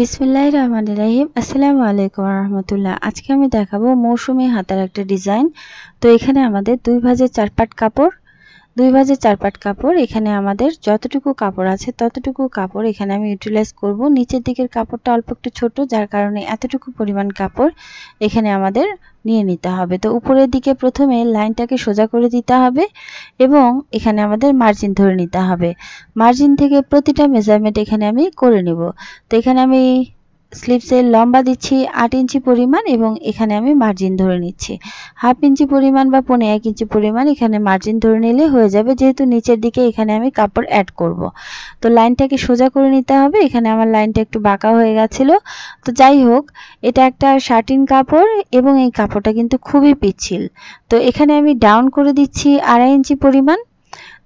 বিসমিল্লাহির রহমানির রহিম। আসসালামু আলাইকুম ওয়া রাহমাতুল্লাহ। আজকে আমি দেখাবো মৌসুমী হাতার একটা ডিজাইন। তো এখানে আমাদের 2 ভাঁজের 4 পাট কাপড়, 2 ভাঁজের 4 পাট কাপড়। এখানে আমাদের যতটুকু কাপড় আছে ততটুকু কাপড় এখানে আমি ইউটিলাইজ করব। নিচের দিকের কাপড়টা অল্প একটু ছোট, যার কারণে এতটুকু পরিমাণ কাপড় এখানে আমাদের নিয়ে নিতে হবে। তো উপরের দিকে প্রথমে লাইনটাকে সোজা করে দিতে হবে এবং এখানে আমাদের মার্জিন ধরে নিতে হবে। মার্জিন থেকে প্রতিটা মেজারমেন্ট এখানে আমি করে নেব। তো এখানে আমি স্লিভসের লম্বা দিচ্ছি 8 ইঞ্চি পরিমাণ এবং এখানে আমি মার্জিন ধরে নিচ্ছি হাফ ইঞ্চি পরিমাণ বা 1.5 ইঞ্চি পরিমাণ। এখানে মার্জিন ধরে নিলে হয়ে যাবে, যেহেতু নিচের দিকে এখানে আমি কাপড় অ্যাড করব। তো লাইনটাকে সোজা করে নিতে হবে। এখানে আমার লাইনটা একটু বাঁকা হয়ে গেছিল। তো যাই হোক, এটা একটা শার্টিন কাপড় এবং এই কাপড়টা কিন্তু খুবই পিচ্ছিল। তো এখানে আমি ডাউন করে দিচ্ছি 2.5 ইঞ্চি পরিমাণ।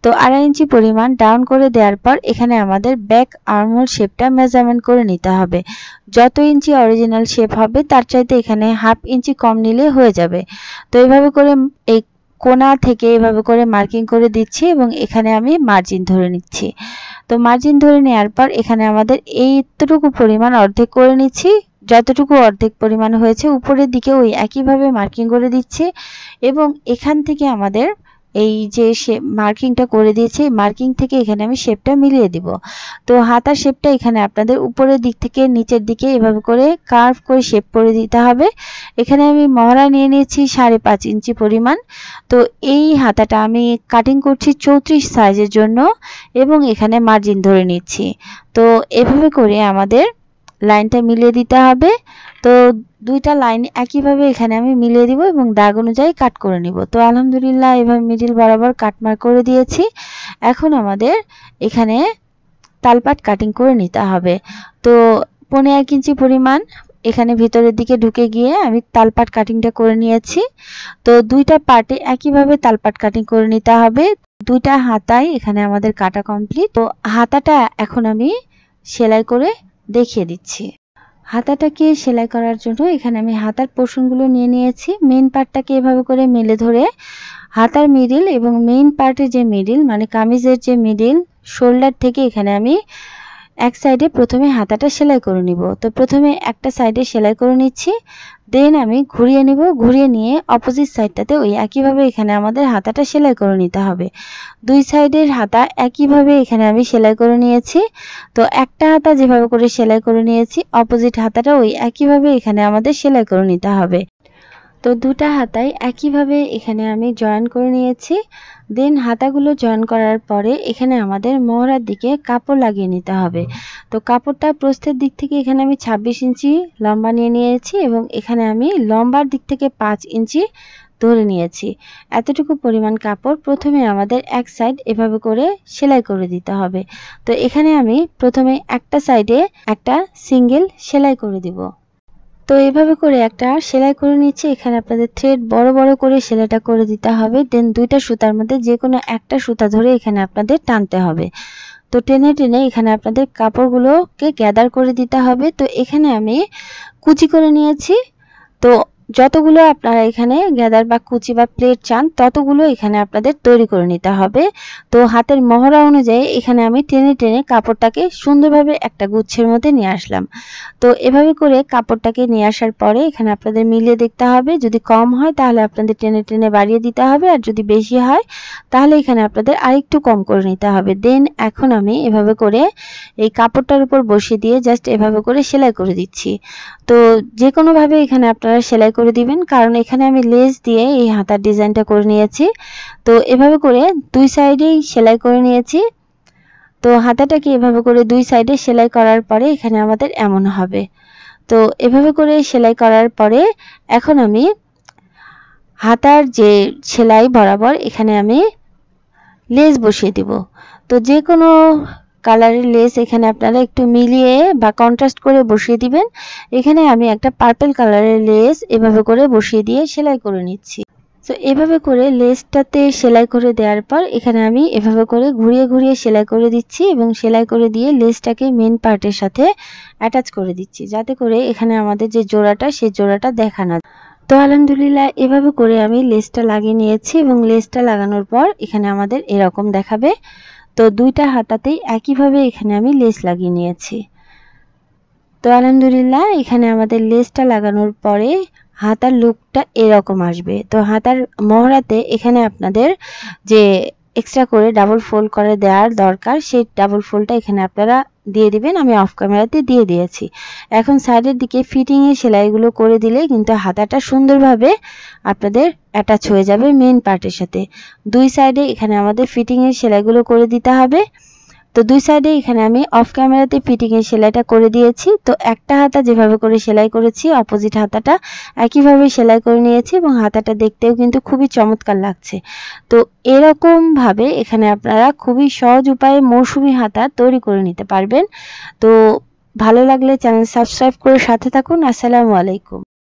তো 2.5 ইঞ্চি পরিমাণ ডাউন করে দেওয়ার পর এখানে আমাদের ব্যাক আর্মহোল শেপটা মেজারমেন্ট করে নিতে হবে। যত ইঞ্চি অরিজিনাল শেপ হবে তার চাইতে এখানে হাফ ইঞ্চি কম নিলে হয়ে যাবে। তো এইভাবে করে এই কোণা থেকে এভাবে করে মার্কিং করে দিচ্ছি এবং এখানে আমি মার্জিন ধরে নিচ্ছি। তো মার্জিন ধরে নেওয়ার পর এখানে আমাদের এইটুকু পরিমাণ অর্ধেক করে নিচ্ছি। যতটুকু অর্ধেক পরিমাণ হয়েছে উপরের দিকে ওই একইভাবে মার্কিং করে দিচ্ছি এবং এখান থেকে আমাদের এই যে মার্কিংটা করে দিয়েছি, মার্কিং থেকে এখানে আমি শেপটা মিলিয়ে দিব। তো হাতার শেপটা এখানে আপনাদের উপরের দিক থেকে নিচের দিকে এভাবে করে কার্ভ করে শেপ করে দিতে হবে। এখানে আমি মহড়া নিয়ে নিয়েছি 5.5 ইঞ্চি পরিমাণ। তো এই হাতাটা আমি কাটিং করছি 34 সাইজের জন্য এবং এখানে মার্জিন ধরে নিচ্ছি। তো এভাবে করে আমাদের লাইনটা মিলিয়ে দিতে হবে। তো দুইটা লাইন একইভাবে এখানে আমি মিলিয়ে দিব এবং দাগ অনুযায়ী কাট করে নিব। তো আলহামদুলিল্লাহ এভাবে মিডিল বরাবর কাট মার্ক করে দিয়েছি। এখন আমাদের এখানে তালপাট কাটিং করে নিতে হবে। তো 1.5 ইঞ্চি পরিমাণ এখানে ভিতরের দিকে ঢুকে গিয়ে আমি তালপাট কাটিংটা করে নিয়েছি। তো দুইটা পার্টে একইভাবে তালপাট কাটিং করে নিতে হবে। দুইটা হাতায় এখানে আমাদের কাটা কমপ্লিট। তো হাতাটা এখন আমি সেলাই করে দেখিয়ে দিচ্ছি। হাতাটাকে সেলাই করার জন্য এখানে আমি হাতার পোর্শনগুলো নিয়ে নিয়েছি। মেইন পার্টটাকে এভাবে করে মেলে ধরে হাতার মিডিল এবং মেইন পার্টের যে মিডিল মানে কামিজের যে মিডিল শোল্ডার থেকে এখানে আমি এক সাইডে প্রথমে হাতাটা সেলাই করে নিব। তো প্রথমে একটা সাইডে সেলাই করে নিচ্ছি, দেন আমি ঘুরিয়ে নিব। ঘুরিয়ে নিয়ে অপোজিট সাইডটাতে ওই একইভাবে এখানে আমাদের হাতাটা সেলাই করে নিতে হবে। দুই সাইডের হাতা একইভাবে এখানে আমি সেলাই করে নিয়েছি। তো একটা হাতা যেভাবে করে সেলাই করে নিয়েছি, অপোজিট হাতাটা ওই একইভাবে এখানে আমাদের সেলাই করে নিতে হবে। তো দুটা হাতায় একইভাবে এখানে আমি জয়েন করে নিয়েছি। দেন হাতাগুলো জয়েন করার পরে এখানে আমাদের মহড়ার দিকে কাপড় লাগিয়ে নিতে হবে। তো কাপড়টা প্রস্থের দিক থেকে এখানে আমি 26 ইঞ্চি লম্বা নিয়ে নিয়েছি এবং এখানে আমি লম্বার দিক থেকে 5 ইঞ্চি ধরে নিয়েছি। এতটুকু পরিমাণ কাপড় প্রথমে আমাদের এক সাইড এভাবে করে সেলাই করে দিতে হবে। তো এখানে আমি প্রথমে একটা সাইডে একটা সিঙ্গেল সেলাই করে দিব। তো এইভাবে করে একটা সেলাই করে নিচ্ছি। এখানে আপনাদের থ্রেড বড় বড় করে সেলাইটা করে দিতে হবে। দেন দুইটা সুতার মধ্যে যে কোনো একটা সুতা ধরে এখানে আপনাদের টানতে হবে। তো টেনে টেনে এখানে আপনাদের কাপড়গুলোকে গ্যাদার করে দিতে হবে। তো এখানে আমি কুচি করে নিয়েছি। তো যতগুলো আপনারা এখানে গ্যাদার বা কুচি বা প্লেট চান ততগুলো এখানে আপনাদের তৈরি করে নিতে হবে। তো হাতের মহড়া অনুযায়ী এখানে আমি টেনে টেনে কাপড়টাকে সুন্দরভাবে একটা গুচ্ছের মধ্যে নিয়ে আসলাম। তো এভাবে করে কাপড়টাকে নিয়ে আসার পরে এখানে আপনাদের মিলিয়ে দেখতে হবে। যদি কম হয় তাহলে আপনাদের টেনে টেনে বাড়িয়ে দিতে হবে, আর যদি বেশি হয় তাহলে এখানে আপনাদের আরেকটু কম করে নিতে হবে। দেন এখন আমি এভাবে করে এই কাপড়টার উপর বসিয়ে দিয়ে জাস্ট এভাবে করে সেলাই করে দিচ্ছি। তো যে কোনোভাবে এখানে আপনারা সেলাই করে দিবেন, কারণ এখানে আমি লেস দিয়ে এই হাতার ডিজাইনটা করে নিয়েছি। তো এভাবে করে দুই সাইডেই সেলাই করে নিয়েছি। তো হাতাটাকে এভাবে করে দুই সাইডে সেলাই করার পরে এখানে আমাদের এমন হবে। তো এভাবে করে সেলাই করার পরে এখন আমি হাতার যে সেলাই বরাবর এখানে আমি লেস বসিয়ে দিব। তো যে কোনো কালারের লেস এখানে আপনারা একটু মিলিয়ে বা কন্ট্রাস্ট করে বসিয়ে দিবেন। এখানে আমি একটা পার্পল কালারের লেস এভাবে করে বসিয়ে দিয়ে সেলাই করে নিচ্ছি। তো এভাবে করে লেসটাতে সেলাই করে দেওয়ার পর এখানে আমি এভাবে করে ঘুরিয়ে ঘুরিয়ে সেলাই করে দিচ্ছি এবং সেলাই করে দিয়ে লেসটাকে মেন পার্টের সাথে অ্যাটাচ করে দিচ্ছি, যাতে করে এখানে আমাদের যে জোড়াটা সেই জোড়াটা দেখা না। তো আলহামদুলিল্লাহ এভাবে করে আমি লেসটা লাগিয়ে নিয়েছি এবং লেসটা লাগানোর পর এখানে আমাদের এরকম দেখাবে। তো দুইটা হাতাতেই একইভাবে এখানে আমি লেস লাগিয়ে নিয়েছি। তো আলহামদুলিল্লাহ এখানে আমাদের লেসটা লাগানোর পরে হাতার লুকটা এরকম আসবে। তো হাতার মহড়াতে এখানে আপনাদের যে এক্সট্রা করে ডাবল ফোল্ড করে দেওয়ার দরকার, সেই ডাবল ফোল্ডটা এখানে আপনারা দিয়ে দিবেন। আমি অফ ক্যামেরাতে দিয়ে দিয়েছি। এখন সাইডের দিকে ফিটিংয়ের সেলাইগুলো করে দিলে কিন্তু হাতাটা সুন্দরভাবে আপনাদের অ্যাটাচ হয়ে যাবে মেইন পার্টের সাথে। দুই সাইডে এখানে আমাদের ফিটিংয়ের সেলাইগুলো করে দিতে হবে। তো দুই সাইডে এখানে আমি অফ ক্যামেরাতে ফিটিংয়ের সেলাইটা করে দিয়েছি। তো একটা হাতা যেভাবে করে সেলাই করেছি, অপোজিট হাতাটা একইভাবে সেলাই করে নিয়েছি এবং হাতাটা দেখতেও কিন্তু খুবই চমৎকার লাগছে। তো এরকমভাবে এখানে আপনারা খুবই সহজ উপায়ে মৌসুমী হাতা তৈরি করে নিতে পারবেন। তো ভালো লাগলে চ্যানেল সাবস্ক্রাইব করে সাথে থাকুন। আসসালামু আলাইকুম।